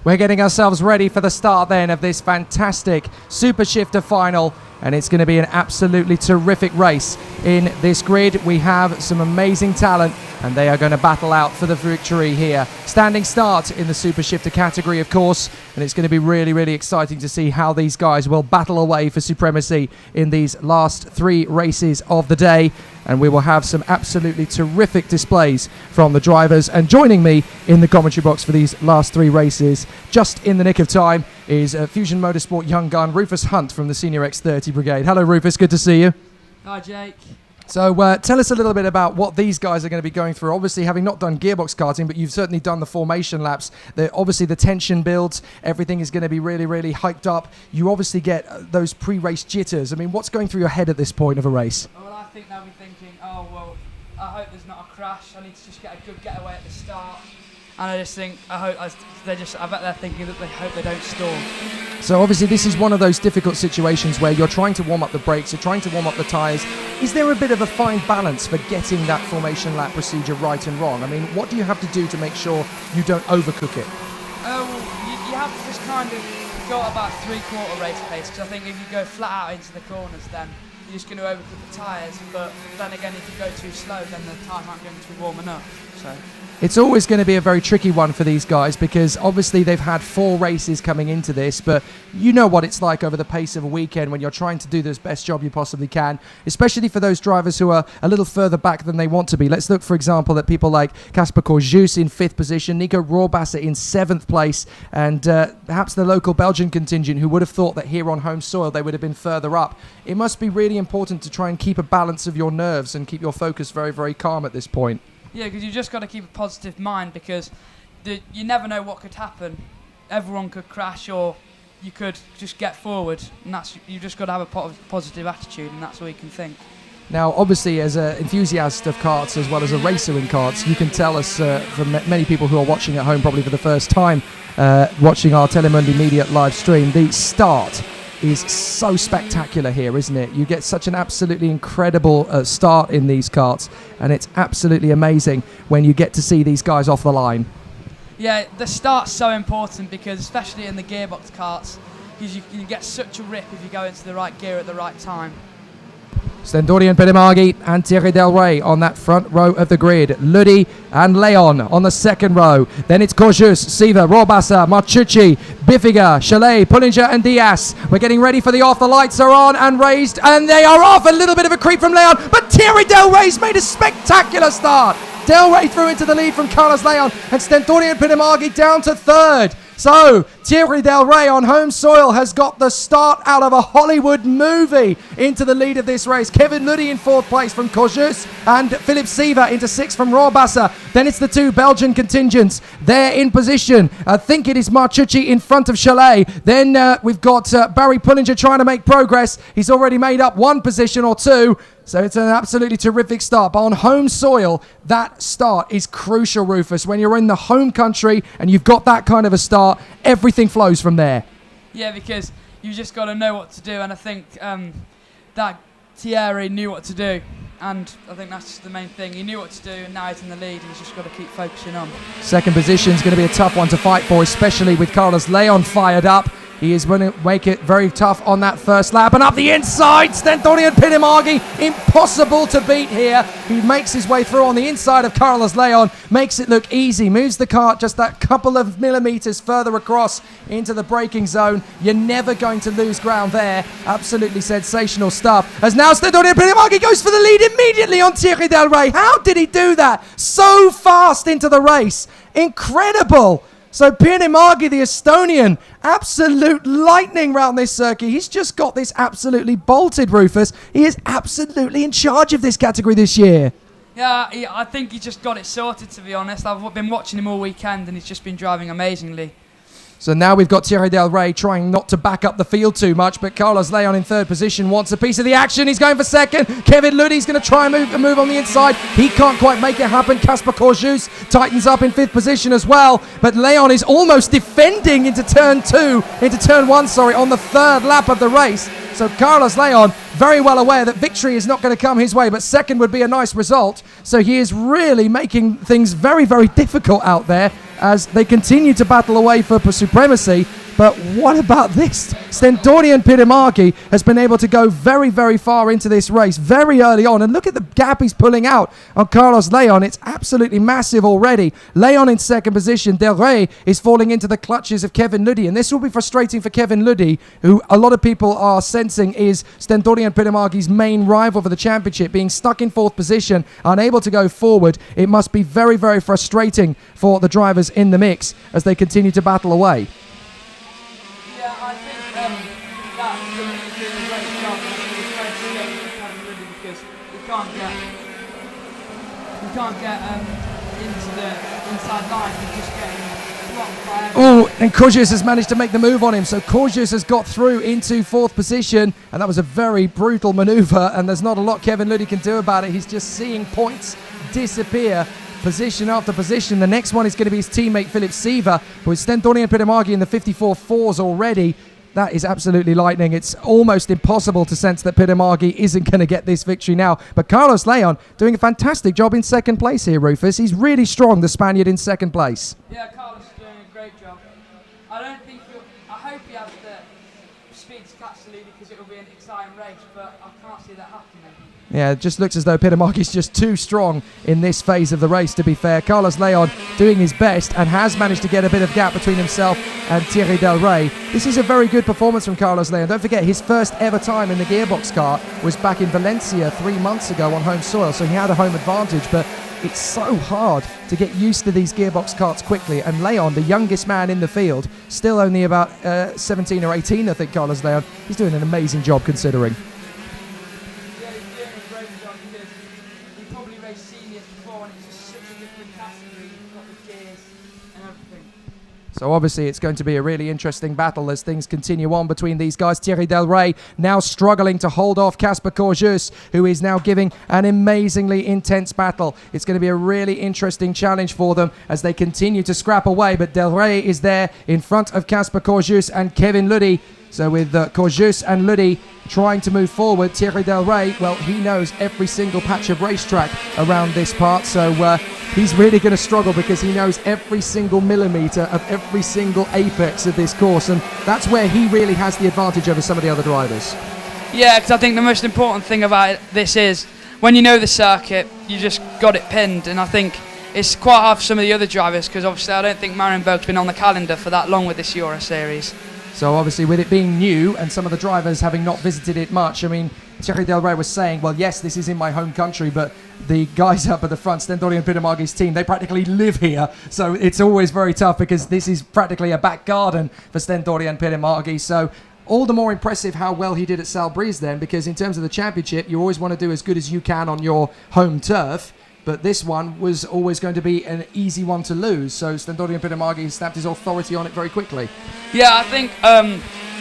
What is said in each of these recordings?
We're getting ourselves ready for the start then of this fantastic Super Shifter final, and it's going to be an absolutely terrific race. In this grid, we have some amazing talent, and they are going to battle out for the victory here. Standing start in the Super Shifter category, of course, and it's going to be really, really exciting to see how these guys will battle away for supremacy in these last 3 races of the day. And we will have some absolutely terrific displays from the drivers. And joining me in the commentary box for these last 3 races, just in the nick of time, is Fusion Motorsport young gun Rufus Hunt from the Senior X30 Brigade. Hello, Rufus. Good to see you. Hi, Jake. So tell us a little bit about what these guys are going to be going through. Obviously, having not done gearbox karting, but you've certainly done the formation laps. Obviously, the tension builds. Everything is going to be really, really hyped up. You obviously get those pre-race jitters. I mean, what's going through your head at this point of a race? Well, I think they'll be thinking, oh, well, I hope there's not a crash. I need to just get a good getaway at the start. And I just think, I bet they're thinking that they hope they don't stall. So obviously this is one of those difficult situations where you're trying to warm up the brakes, you're trying to warm up the tyres. Is there a bit of a fine balance for getting that formation lap procedure right and wrong? I mean, what do you have to do to make sure you don't overcook it? Well, you have to just kind of go at about 3/4 race pace, because I think if you go flat out into the corners, then you're just going to overcook the tyres. But then again, if you go too slow, then the tyres aren't going to be warm enough. So it's always going to be a very tricky one for these guys, because obviously they've had 4 races coming into this, but you know what it's like over the pace of a weekend when you're trying to do the best job you possibly can, especially for those drivers who are a little further back than they want to be. Let's look, for example, at people like Casper Corjus in 5th position, Nico Rohrwasser in 7th place, and perhaps the local Belgian contingent who would have thought that here on home soil they would have been further up. It must be really important to try and keep a balance of your nerves and keep your focus very, very calm at this point. Yeah, because you've just got to keep a positive mind, because you never know what could happen. Everyone could crash, or you could just get forward, and you've just got to have a positive attitude, and that's all you can think. Now, obviously, as an enthusiast of karts as well as a racer in karts, you can tell us from many people who are watching at home probably for the first time, watching our Telemundi Media live stream, the start is so spectacular here, isn't it? You get such an absolutely incredible start in these karts, and it's absolutely amazing when you get to see these guys off the line. Yeah, the start's so important, because especially in the gearbox karts, because you can get such a rip if you go into the right gear at the right time. Stendorian Pedemaghi and Thierry Del Rey on that front row of the grid. Ludi and Leon on the second row. Then it's Corjus, Siva, Rohrwasser, Marchucci, Biffiger, Chalet, Pullinger and Diaz. We're getting ready for the off. The lights are on and raised, and they are off. A little bit of a creep from Leon, but Thierry Del Rey's made a spectacular start. Del Rey through into the lead from Carlos Leon, and Stendorian Pedemaghi down to 3rd. So, Thierry Del Rey on home soil has got the start out of a Hollywood movie into the lead of this race. Kevin Ludi in 4th place from Corjus, and Philip Siva into 6th from Rohrwasser. Then it's the 2 Belgian contingents. They're in position. I think it is Marchucci in front of Chalet. Then we've got Barry Pullinger trying to make progress. He's already made up 1 position or 2. So it's an absolutely terrific start. But on home soil, that start is crucial, Rufus. When you're in the home country and you've got that kind of a start, everything flows from there. Yeah, because you just got to know what to do. And I think that Thierry knew what to do. And I think that's just the main thing. He knew what to do, and now he's in the lead, and he's just got to keep focusing on. Second position is going to be a tough one to fight for, especially with Carlos Leon fired up. He is going to make it very tough on that first lap. And up the inside, Stendorian Pedemaghi, impossible to beat here. He makes his way through on the inside of Carlos Leon, makes it look easy, moves the kart just that couple of millimetres further across into the braking zone. You're never going to lose ground there. Absolutely sensational stuff. As now Stendorian Pedemaghi goes for the lead immediately on Thierry Del Rey. How did he do that so fast into the race? Incredible. So Pedemaghi, the Estonian, absolute lightning round this circuit. He's just got this absolutely bolted, Rufus. He is absolutely in charge of this category this year. Yeah, I think he just got it sorted, to be honest. I've been watching him all weekend, and he's just been driving amazingly. So now we've got Thierry Del Rey trying not to back up the field too much, but Carlos Leon in 3rd position wants a piece of the action. He's going for 2nd. Kevin Ludi's going to try and move on the inside. He can't quite make it happen. Casper Corjus tightens up in 5th position as well, but Leon is almost defending into turn 1, on the 3rd lap of the race. So Carlos Leon very well aware that victory is not going to come his way, but 2nd would be a nice result. So he is really making things very, very difficult out there. as they continue to battle away for supremacy. But what about this? Stentorian Pirimaki has been able to go very, very far into this race very early on. And look at the gap he's pulling out on Carlos Leon. It's absolutely massive already. Leon in second position. Del Rey is falling into the clutches of Kevin Luddy. And this will be frustrating for Kevin Luddy, who a lot of people are sensing is Stentorian Pirimaki's main rival for the championship. Being stuck in fourth position, unable to go forward. It must be very, very frustrating for the drivers in the mix as they continue to battle away. I think that the leader's doing a great job. It's very scary for Kevin Luddy because he can't get into the inside line. He's just getting blocked by everyone. Oh, and Korjus has managed to make the move on him. So Korjus has got through into fourth position, and that was a very brutal maneuver, and there's not a lot Kevin Luddy can do about it. He's just seeing points disappear position after position. The next one is going to be his teammate Philip Seaver, with Stentorian Pirimaki in the 54.4s already. That is absolutely lightning. It's almost impossible to sense that Pirimaki isn't going to get this victory now. But Carlos Leon doing a fantastic job in second place here, Rufus. He's really strong, the Spaniard in second place. Yeah, Carlos is doing a great job. I hope he has the speed to catch the leader because it will be an exciting race, but I can't see that happening. Yeah, it just looks as though Pirimaki's just too strong in this phase of the race, to be fair. Carlos Leon doing his best and has managed to get a bit of gap between himself and Thierry Del Rey. This is a very good performance from Carlos Leon. Don't forget, his first ever time in the gearbox car was back in Valencia 3 months ago on home soil, so he had a home advantage, but it's so hard to get used to these gearbox karts quickly. And Leon, the youngest man in the field, still only about 17 or 18, I think, Carlos Leon, he's doing an amazing job considering. So obviously it's going to be a really interesting battle as things continue on between these guys. Thierry Del Rey now struggling to hold off Casper Korjus, who is now giving an amazingly intense battle. It's going to be a really interesting challenge for them as they continue to scrap away. But Del Rey is there in front of Casper Korjus and Kevin Luddy. So with Korjus and Luddy trying to move forward, Thierry Del Rey, well, he knows every single patch of racetrack around this part. So he's really going to struggle because he knows every single millimetre of every single apex of this course. And that's where he really has the advantage over some of the other drivers. Yeah, because I think the most important thing about this is when you know the circuit, you just got it pinned. And I think it's quite hard for some of the other drivers because obviously I don't think Mariembourg's been on the calendar for that long with this Euro Series. So obviously with it being new and some of the drivers having not visited it much, I mean, Thierry Del Rey was saying, well, yes, this is in my home country, but the guys up at the front, Stentorian Pirimaki's team, they practically live here. So it's always very tough because this is practically a back garden for Stentorian Pirimaki. So all the more impressive how well he did at Salbris then, because in terms of the championship, you always want to do as good as you can on your home turf. But this one was always going to be an easy one to lose. So Stentorian Pirimaki snapped his authority on it very quickly. Yeah, I think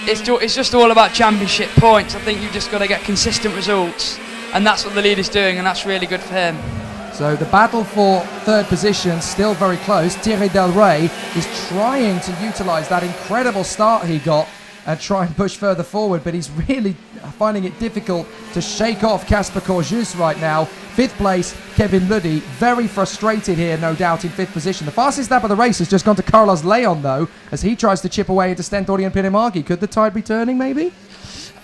it's just all about championship points. I think you've just got to get consistent results. And that's what the leader's doing, and that's really good for him. So the battle for third position still very close. Thierry Del Rey is trying to utilise that incredible start he got and try and push further forward, but he's really finding it difficult to shake off Casper Korjus right now. Fifth place, Kevin Luddy, very frustrated here, no doubt, in fifth position. The fastest lap of the race has just gone to Carlos Leon, though, as he tries to chip away into Stentorian Pirimaki. Could the tide be turning, maybe?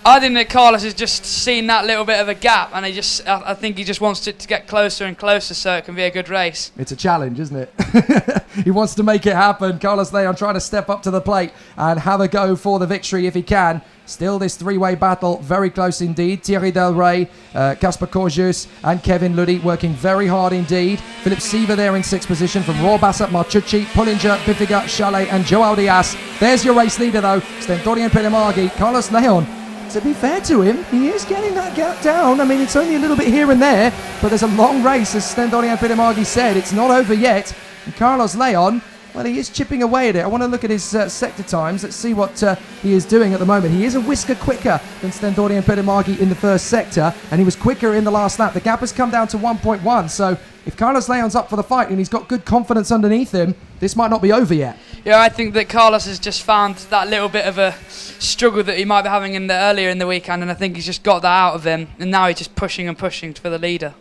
I think that Carlos has just seen that little bit of a gap, and I think he just wants it to get closer and closer so it can be a good race. It's a challenge, isn't it? He wants to make it happen. Carlos Leon trying to step up to the plate and have a go for the victory if he can. Still this three-way battle, very close indeed. Thierry Del Rey, Casper Korjus and Kevin Luddy working very hard indeed. Philip Seaver there in sixth position from Rohrwasser, Marchucci, Pullinger, Biffiger, Chalet and Joao Diaz. There's your race leader though, Stentorian Pirimaki. Carlos Leon, to be fair to him, he is getting that gap down. I mean, it's only a little bit here and there, but there's a long race, as Stentorian Pirimaki said. It's not over yet. And Carlos Leon, well, he is chipping away at it. I want to look at his sector times. Let's see what he is doing at the moment. He is a whisker quicker than Stentorian Pirimaki in the first sector, and he was quicker in the last lap. The gap has come down to 1.1, so if Carlos Leon's up for the fight and he's got good confidence underneath him, this might not be over yet. Yeah, I think that Carlos has just found that little bit of a struggle that he might be having earlier in the weekend, and I think he's just got that out of him, and now he's just pushing and pushing for the leader.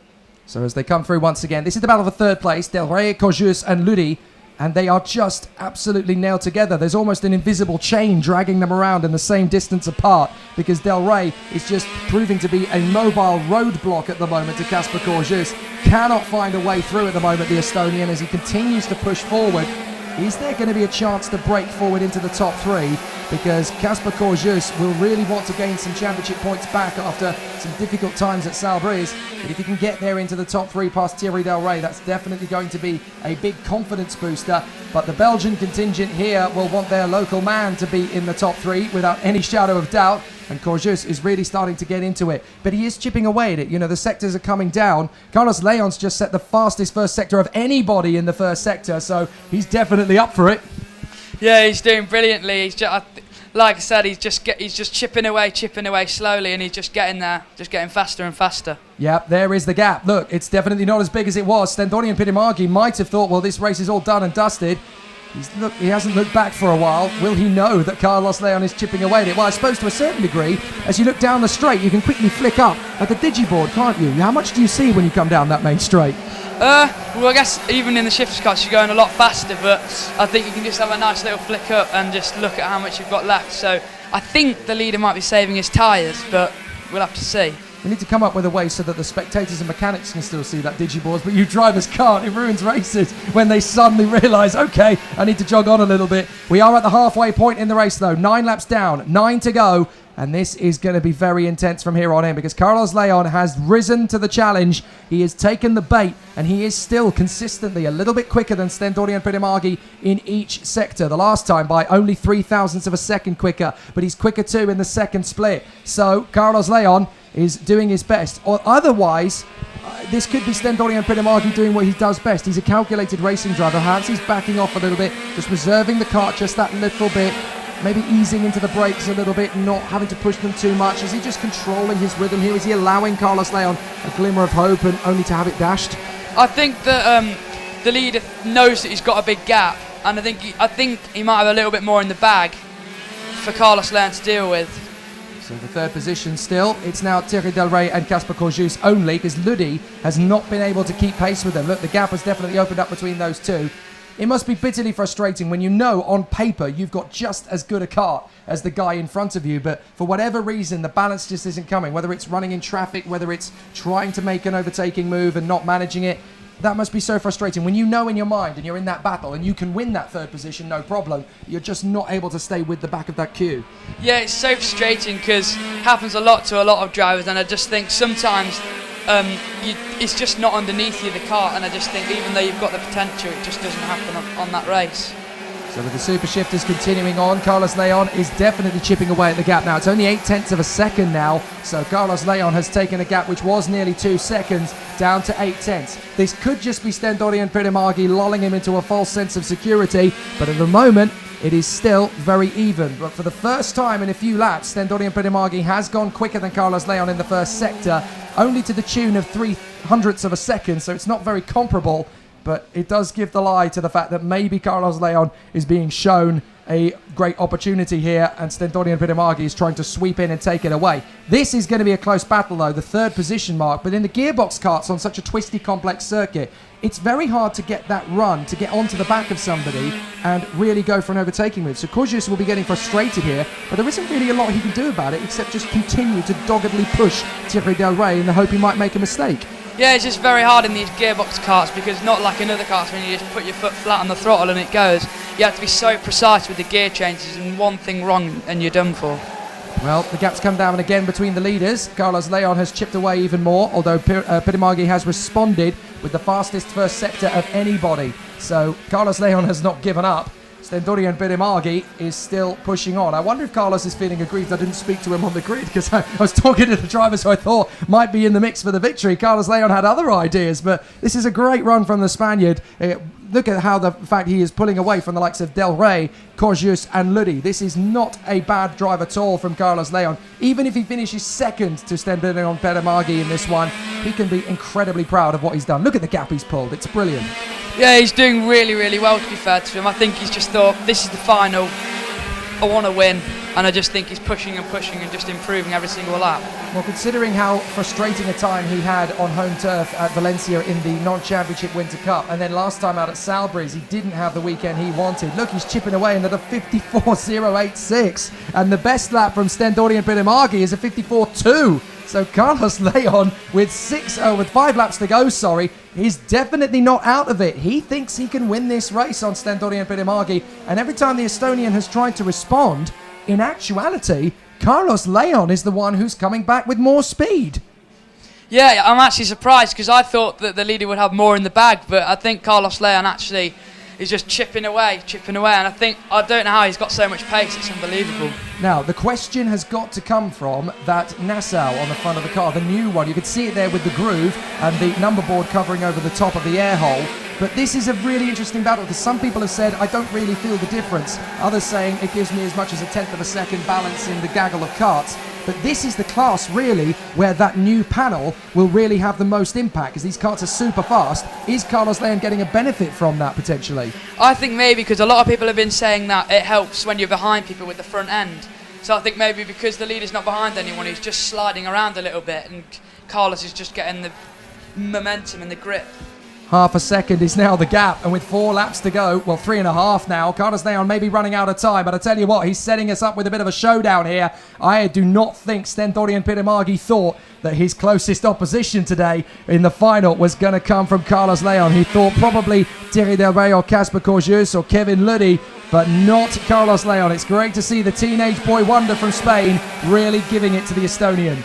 So as they come through once again, this is the battle for third place. Del Rey, Korjus and Luddy and they are just absolutely nailed together. There's almost an invisible chain dragging them around in the same distance apart, because Del Rey is just proving to be a mobile roadblock at the moment to Kasper Korjus. Cannot find a way through at the moment, the Estonian, as he continues to push forward. Is there going to be a chance to break forward into the top three? Because Kasper Korjus will really want to gain some championship points back after some difficult times at Salbris. But if he can get there into the top three past Thierry Del Rey, that's definitely going to be a big confidence booster. But the Belgian contingent here will want their local man to be in the top three without any shadow of doubt. And Korjus is really starting to get into it. But he is chipping away at it. You know, the sectors are coming down. Carlos Leon's just set the fastest first sector of anybody in the first sector, so he's definitely up for it. Yeah, he's doing brilliantly. He's just, like I said, he's just chipping away slowly, and he's just getting there, just getting faster and faster. Yeah, there is the gap. Look, it's definitely not as big as it was. Stendorian Pidimargi might have thought, well, this race is all done and dusted. He hasn't looked back for a while. Will he know that Carlos Leon is chipping away at it? Well, I suppose to a certain degree, as you look down the straight, you can quickly flick up at the digiboard, can't you? How much do you see when you come down that main straight? Well, I guess even in the shift cuts you're going a lot faster, but I think you can just have a nice little flick up and just look at how much you've got left. So I think the leader might be saving his tyres, but we'll have to see. We need to come up with a way so that the spectators and mechanics can still see that digiboard, but you drivers can't. It ruins races when they suddenly realise, okay, I need to jog on a little bit. We are at the halfway point in the race, though. 9 laps down, 9 to go. And this is going to be very intense from here on in, because Carlos Leon has risen to the challenge. He has taken the bait, and he is still consistently a little bit quicker than Stendorian Pidimargi in each sector. The last time by only 0.003 of a second quicker, but he's quicker too in the second split. So Carlos Leon is doing his best. Or otherwise, this could be Stendorian Pidimargi doing what he does best. He's a calculated racing driver. Perhaps he's backing off a little bit, just reserving the cart just that little bit. Maybe easing into the brakes a little bit, not having to push them too much. Is he just controlling his rhythm here? Is he allowing Carlos Leon a glimmer of hope and only to have it dashed? I think that the leader knows that he's got a big gap, and I think he might have a little bit more in the bag for Carlos Leon to deal with. So the third position still, it's now Thierry Del Rey and Kasper Korjus only, because Ludi has not been able to keep pace with them. Look, the gap has definitely opened up between those two. It must be bitterly frustrating when you know on paper you've got just as good a kart as the guy in front of you, but for whatever reason the balance just isn't coming, whether it's running in traffic, whether it's trying to make an overtaking move and not managing it. That must be so frustrating when you know in your mind and you're in that battle and you can win that third position, no problem. You're just not able to stay with the back of that queue. Yeah, it's so frustrating because it happens a lot to a lot of drivers, and I just think sometimes it's just not underneath you, the kart, and I just think even though you've got the potential, it just doesn't happen on that race. So with the super shifters continuing on, Carlos Leon is definitely chipping away at the gap now. It's only 0.8 of a second now, so Carlos Leon has taken a gap which was nearly 2 seconds down to 0.8. This could just be Stendorian Pidimargi lulling him into a false sense of security, but at the moment it is still very even. But for the first time in a few laps, Stendorian Pidimargi has gone quicker than Carlos Leon in the first sector, only to the tune of 0.03 of a second, so it's not very comparable. But it does give the lie to the fact that maybe Carlos Leon is being shown a great opportunity here, and Stendorian Pidimargi is trying to sweep in and take it away. This is going to be a close battle, though, the third position mark. But in the gearbox karts on such a twisty, complex circuit, it's very hard to get that run, to get onto the back of somebody and really go for an overtaking move. So Korjus will be getting frustrated here, but there isn't really a lot he can do about it except just continue to doggedly push Thierry Del Rey in the hope he might make a mistake. Yeah, it's just very hard in these gearbox karts, because not like in other karts when you just put your foot flat on the throttle and it goes. You have to be so precise with the gear changes, and one thing wrong and you're done for. Well, the gap's come down again between the leaders. Carlos Leon has chipped away even more, although Pidimargi has responded with the fastest first sector of anybody. So Carlos Leon has not given up. Stendorian Pidimargi is still pushing on. I wonder if Carlos is feeling aggrieved I didn't speak to him on the grid, because I was talking to the drivers who I thought might be in the mix for the victory. Carlos Leon had other ideas, but this is a great run from the Spaniard. Look at how the fact he is pulling away from the likes of Del Rey, Korjus and Ludi. This is not a bad drive at all from Carlos Leon. Even if he finishes second to Stendorian Pidimargi in this one, he can be incredibly proud of what he's done. Look at the gap he's pulled. It's brilliant. Yeah, he's doing really, really well, to be fair to him. I think he's just thought, this is the final. I want to win. and I just think he's pushing and pushing and just improving every single lap. Well, considering how frustrating a time he had on home turf at Valencia in the non-championship Winter Cup, and then last time out at Salisbury's, he didn't have the weekend he wanted. Look, he's chipping away into the 54.086, and the best lap from Stentorian Pirimagi is a 54.2. So Carlos Leon with 5 laps to go, he's definitely not out of it. He thinks he can win this race on Stentorian Pirimagi, and every time the Estonian has tried to respond, in actuality, Carlos Leon is the one who's coming back with more speed. Yeah, I'm actually surprised because I thought that the leader would have more in the bag, but I think Carlos Leon actually is just chipping away, and I don't know how he's got so much pace, it's unbelievable. Now, the question has got to come from that Nassau on the front of the car, the new one. You could see it there with the groove and the number board covering over the top of the air hole. But this is a really interesting battle because some people have said, I don't really feel the difference. Others saying it gives me as much as a tenth of a second balance in the gaggle of karts. But this is the class, really, where that new panel will really have the most impact because these karts are super fast. Is Carlos Leon getting a benefit from that, potentially? I think maybe because a lot of people have been saying that it helps when you're behind people with the front end. So I think maybe because the leader's not behind anyone, he's just sliding around a little bit and Carlos is just getting the momentum and the grip. Half a second is now the gap, and with 4 laps to go, well, 3.5 now, Carlos Leon may be running out of time, but I tell you what, he's setting us up with a bit of a showdown here. I do not think Stentorian Pirimagi thought that his closest opposition today in the final was going to come from Carlos Leon. He thought probably Thierry Del Rey or Casper Corjus or Kevin Luddy, but not Carlos Leon. It's great to see the teenage boy wonder from Spain really giving it to the Estonian.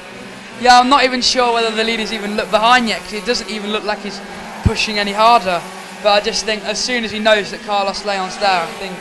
Yeah, I'm not even sure whether the leader's even looked behind yet because it doesn't even look like he's pushing any harder, but I just think as soon as he knows that Carlos Leon's there, I think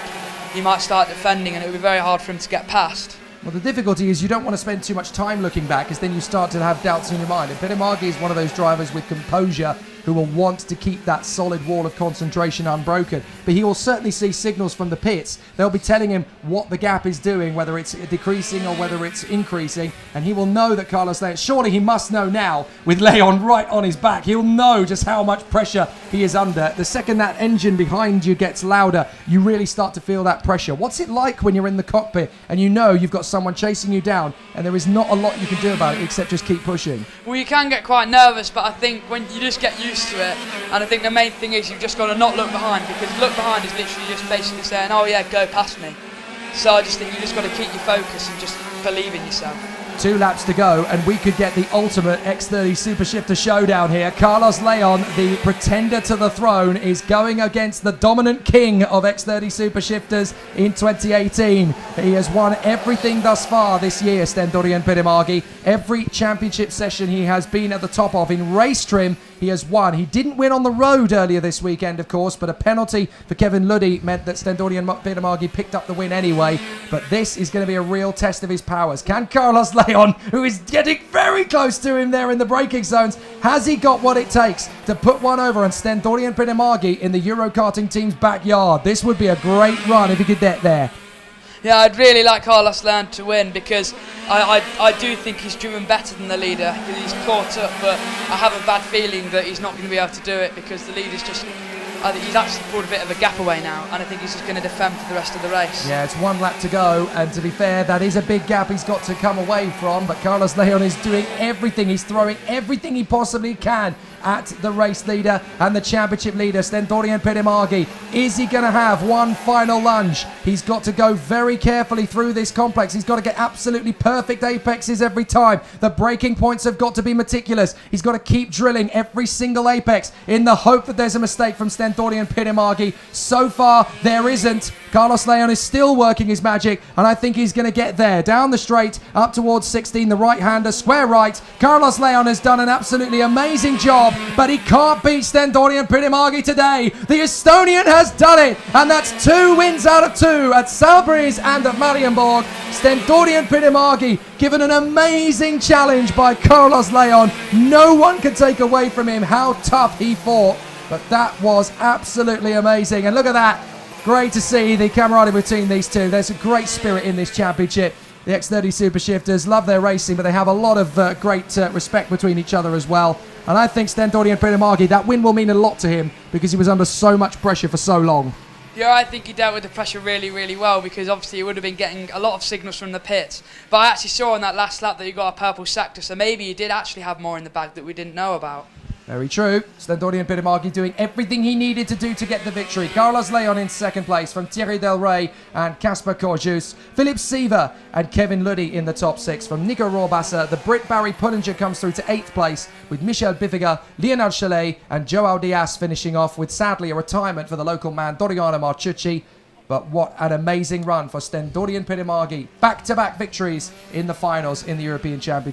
he might start defending and it will be very hard for him to get past. Well, the difficulty is you don't want to spend too much time looking back because then you start to have doubts in your mind. And Pirimagi is one of those drivers with composure who will want to keep that solid wall of concentration unbroken. But he will certainly see signals from the pits. They'll be telling him what the gap is doing, whether it's decreasing or whether it's increasing. And he will know that Carlos Leon, surely he must know now, with Leon right on his back, he'll know just how much pressure he is under. The second that engine behind you gets louder, you really start to feel that pressure. What's it like when you're in the cockpit and you know you've got someone chasing you down and there is not a lot you can do about it except just keep pushing? Well, you can get quite nervous, but I think when you just get used to it, and I think the main thing is you've just got to not look behind, because look behind is literally just basically saying, oh yeah, go past me. So I just think you just got to keep your focus and just believe in yourself. 2 laps to go, and we could get the ultimate X30 Super Shifter showdown here. Carlos Leon, the pretender to the throne, is going against the dominant king of X30 Super Shifters in 2018. He has won everything thus far this year, Stentorian Pirimagi. Every championship session he has been at the top of. In race trim, he has won. He didn't win on the road earlier this weekend, of course, but a penalty for Kevin Luddy meant that Stentorian Pirimagi picked up the win anyway. But this is going to be a real test of his powers. Can Carlos Leon, who is getting very close to him there in the braking zones, has he got what it takes to put one over on Stentorian Pirimagi in the Eurokarting team's backyard? This would be a great run if he could get there. Yeah, I'd really like Carlos Leon to win because I do think he's driven better than the leader. He's caught up, but I have a bad feeling that he's not going to be able to do it because the leader's just... I think he's actually pulled a bit of a gap away now, and I think he's just going to defend for the rest of the race. Yeah, it's 1 lap to go, and to be fair, that is a big gap he's got to come away from, but Carlos Leon is doing everything. He's throwing everything he possibly can at the race leader and the championship leader, Stentorian Pirimagi. Is he going to have one final lunge? He's got to go very carefully through this complex. He's got to get absolutely perfect apexes every time. The braking points have got to be meticulous. He's got to keep drilling every single apex in the hope that there's a mistake from Stentorian Pirimagi. So far, there isn't. Carlos Leon is still working his magic, and I think he's going to get there. Down the straight, up towards 16, the right-hander, square right. Carlos Leon has done an absolutely amazing job, but he can't beat Stentorian Pirimagi today. The Estonian has done it, and that's 2 wins out of 2 at Salisbury's and at Mariembourg. Stentorian Pirimagi given an amazing challenge by Carlos Leon. No one can take away from him how tough he fought, but that was absolutely amazing. And look at that. Great to see the camaraderie between these two. There's a great spirit in this championship. The X30 Super Shifters love their racing, but they have a lot of great respect between each other as well. And I think Stentorian Pirimagi, that win will mean a lot to him because he was under so much pressure for so long. Yeah, I think he dealt with the pressure really, really well, because obviously he would have been getting a lot of signals from the pits. But I actually saw on that last lap that he got a purple sector, so maybe he did actually have more in the bag that we didn't know about. Very true. Stendorian Piedemaghi doing everything he needed to do to get the victory. Carlos Leon in second place from Thierry Del Rey and Casper Corjus. Philip Seaver and Kevin Luddy in the top 6 from Nico Rohrwasser. The Brit Barry Pullinger comes through to 8th place with Michel Bifiga, Leonard Chalet and Joao Diaz finishing off with sadly a retirement for the local man Doriano Marchucci. But what an amazing run for Stendorian Piedemaghi. Back-to-back victories in the finals in the European Championship.